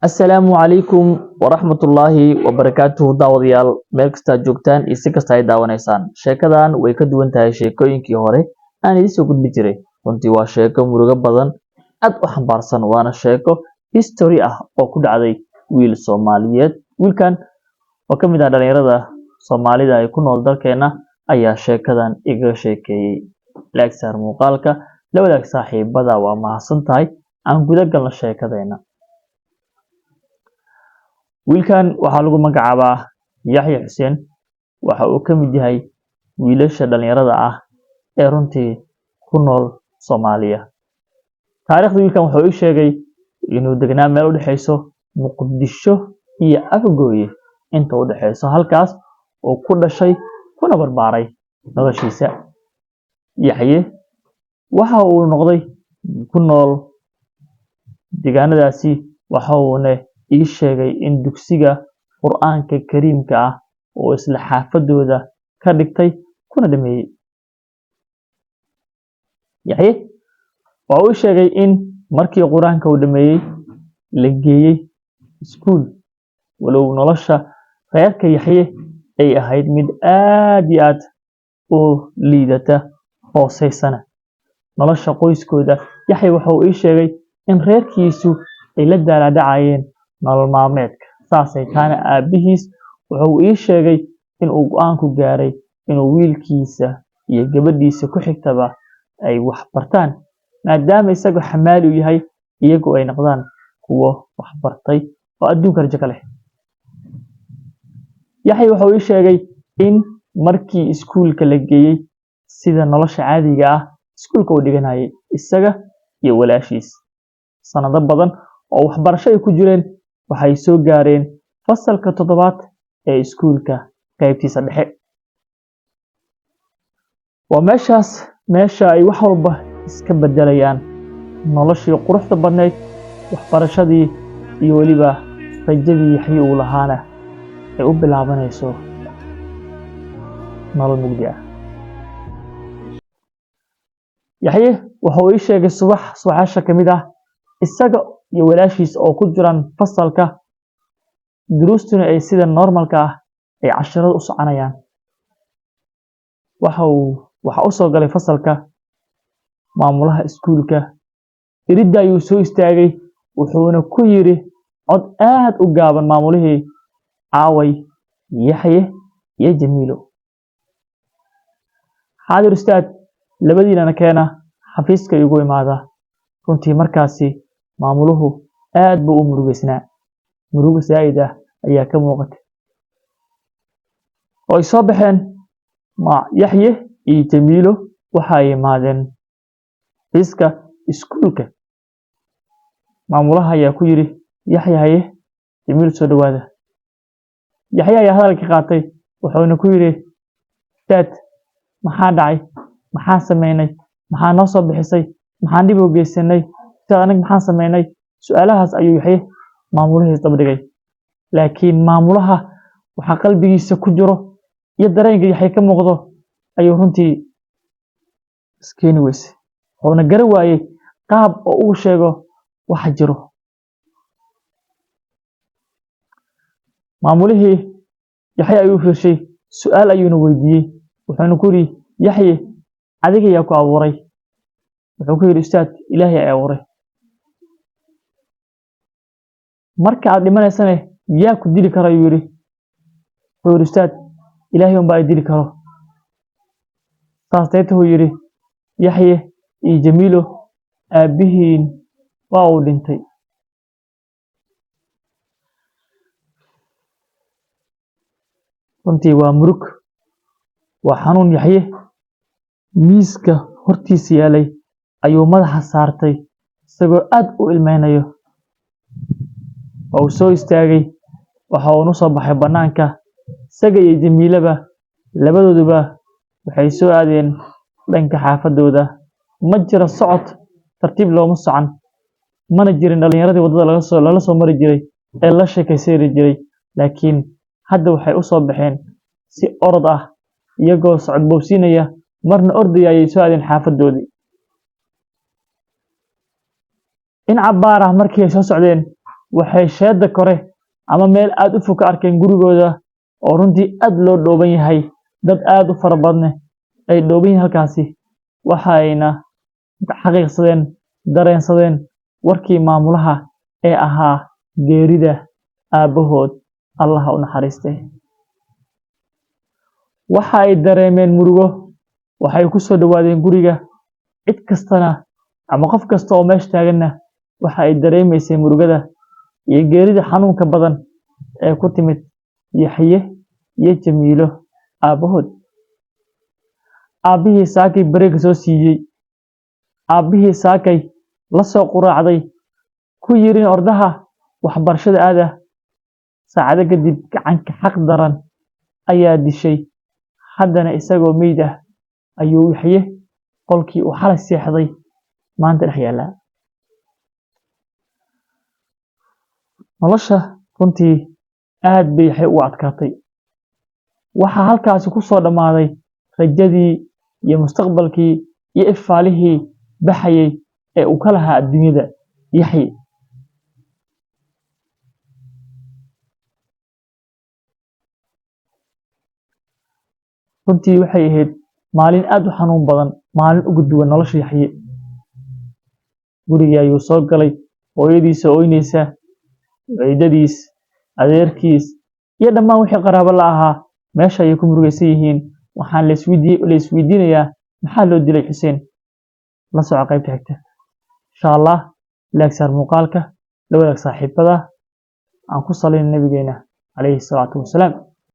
Asalaamu calaykum waraxmatullaahi wabarakaatuhu daawadayaal meel kasta joogtaan iyo si kasta ay daawanaysaan sheekadan way ka duwan tahay sheekooyinkii hore aan idin soo gudbi jiray runtii waa sheeko murugo badan aad u xambaarsan waana sheeko history ah oo ku dhacday wiil Soomaaliyeed wiilkan oo ka mid ah dhalinyarada Soomaalida ay ku nool dalkeena ayaa sheekadan iga sheekeeyay like saar muuqaalka la wadaag saaxiibada waa mahadsantahay aan guda galno sheekadeena wiilkan waxaa lagu magacaabaa Yaxya Xuseen waxa uu ka mid yahay wiilasha dhalinyarada ah ee runtii ku nool Soomaaliya taariikhda wiilkan wuxuu ii sheegay inuu degnaa meel u dhaxayso Muqdisho iyo Afgooye inta u dhaxayso halkaas oo ku dhashay kuna barbaaray noloshiisa Yaxye waxa uu noqday ku nool deegaanadaasi waxa uuna ii sheegay in dugsiga Qur'aanka Kariimka ah oo isla xaafadooda ka dhigtay kuna dhameeyay Yaxye waxa uu sheegay in markii Qur'aanka uu dhameeyay la geeyay iskuul walow nolosha reerka Yaxye ay ahayd mid aad iyo aad u liidata hooseysana nolosha qoyskooda Yaxye waxa uu ii sheegay in reerkiisu ay la daaladacayeen nolol maalmeedka saasay taana aabihiis wuxuu ii sheegay in uu go'aan ku gaaray inuu wiilkiisa iyo gabadhiisa ku xigtaba ay wax bartaan maadaama isagu xamaali u yahay iyagu ay noqdaan kuwo wax bartay oo adduunka rajo ka leh Yaxye wuxuu ii sheegay in markii iskuulka la geeyay sida nolosha caadiga ah iskuulka uu dhiganayay isaga iyo walaashiis sanado badan oo waxbarasho ay ku jireen waxay soo gaareen fasalka 7aad ee iskuulka qaybtiisa dhexe waa meesha ay wax walba iska bedelayaan noloshii quruxda badneyd waxbarashadii iyo waliba rajadii Yaxye uu lahaana ay u bilaabanayso nolol mugdi ah Yaxye wuxuu ii sheegay subaxasha ka mid ah isaga iyo walaashiis oo ku jiraan fasalka duruustuna ay sida normalka ah ay casharada u soconayaan waxa u soo galay fasalka maamulaha iskuulka iridda ayuu soo istaagay wuxuuna ku yiri cod aad u gaaban maamulihii caaway Yaxye iyo Jamiilo xaadir ustaad labadiinana keena xafiiska igu imaada runtii markaasi maamuluhu aad buu u murugeysnaa murugo zaid ah ayaa ka muuqatay oo ay soo baxeen Yaxye iyo Jamiilo waxa ay imaadeen xafiiska iskuulka maamulaha ayaa ku yiri Yaxye haye Jamiilo soo dhawaada Yaxye ayaa hadalka qaatay wuxuuna ku yiri dad maxaa dhacay maxaa sameynay maxaa noo soo bixisay maxaan dib u geysanay aniga maxaan sameynay su'aalahaas ayuu Yaxye maamulahiisa daba dhigay laakiin maamulaha waxa qalbigiisa ku jiro iyo dareenka Yaxye ka muuqdo ayuu runtii iskeen weysay wuxuuna garan waayay qaab oo uu sheego waxa jiro maamulihii Yaxye ayuu fiirshay su'aal ayuuna weydiiyay wuxuuna ku yiri Yaxye adiga yaa ku abuuray wuxuu ku yiri ustaad Ilaahay ayaa abuuray marka aad dhimanaysana yaa ku dili kara ayuu yiri wuxuu yiri ustaad Ilaahay un baa dili karo saas uu yiri Yaxye iyo Jamiilo aabihiin waa uu dhintay runtii waa murug waa xanuun Yaxye miiska hortiisa yaalay ayuu madaxa saartay isagoo aad u ilmeynayo oo soo istaagay waxa uu soo baxay banaanka isaga iyo Jamiilaba labadooduba waxay soo aadeen dhanka xaafadooda ma jira socod tartiib looma socon mana jirin dhalinyaradii wadada lala soo mari jiray ee la sheekaysan jiray laakiin hadda waxay u soo baxeen si orod ah iyagoo socod boobsiinaya marna ordaya ayay soo aadeen xaafadoodii in cabaar ah markii ay soo socdeen waxay sheeda kore ama meel aad u fog ka arkeen gurigooda oo runtii aad loo dhooban yahay, dad aad u fara badan ay dhooban yihiin halkaasi. Waxayna xaqiiqsadeen, dareensadeen warkii maamulaha ee ahaa geerida aabahood, Allah ha u naxariistay. Waxa ay dareemeen murugo, waxay ku soo dhawaadeen guriga. Cid kastana ama qof kasta oo meesha taaganna waxa ay dareemaysay murugada iyo geerida xanuunka badan ee ku timid Yaxye iyo Jamiilo aabahood. Aabihii saakay bareeg soo siiyey, aabihii saakay la soo quraacday, ku yiri ordaha waxbarashada aada. Saacado kadib gacanka xaq daran ayaa dishay. Haddana isagoo meyd ah ayuu Yaxye qolkii uu xalay seexday maanta dhex yaallaa. Nolosha runtii aad bay Yaxye ugu adkaatay. Waxaa halkaasi ku soo dhammaaday rajadii iyo mustaqbalkii iyo ifaalihii baxayay ee uu ka lahaa adduunyada Yaxye. runtii waxay ahayd maalin aad u xanuun badan, maalin ugu duwan nolosha Yaxye. Gurigii ayuu soo galay, hooyadiisa ooynaysa, ciidadiis, adeerkiis iyo dhammaan wixii qaraabo la ahaa meesha ayay ku murugaysan yihiin. Waxaan la isweydiinayaa maxaa loo dilay Xuseen. La soco qaybta xigta insha Allah. Laag saar muuqaalka, la wadaag saaxiibada, aan ku salin nabigeena calayhi salaatu wasalaam.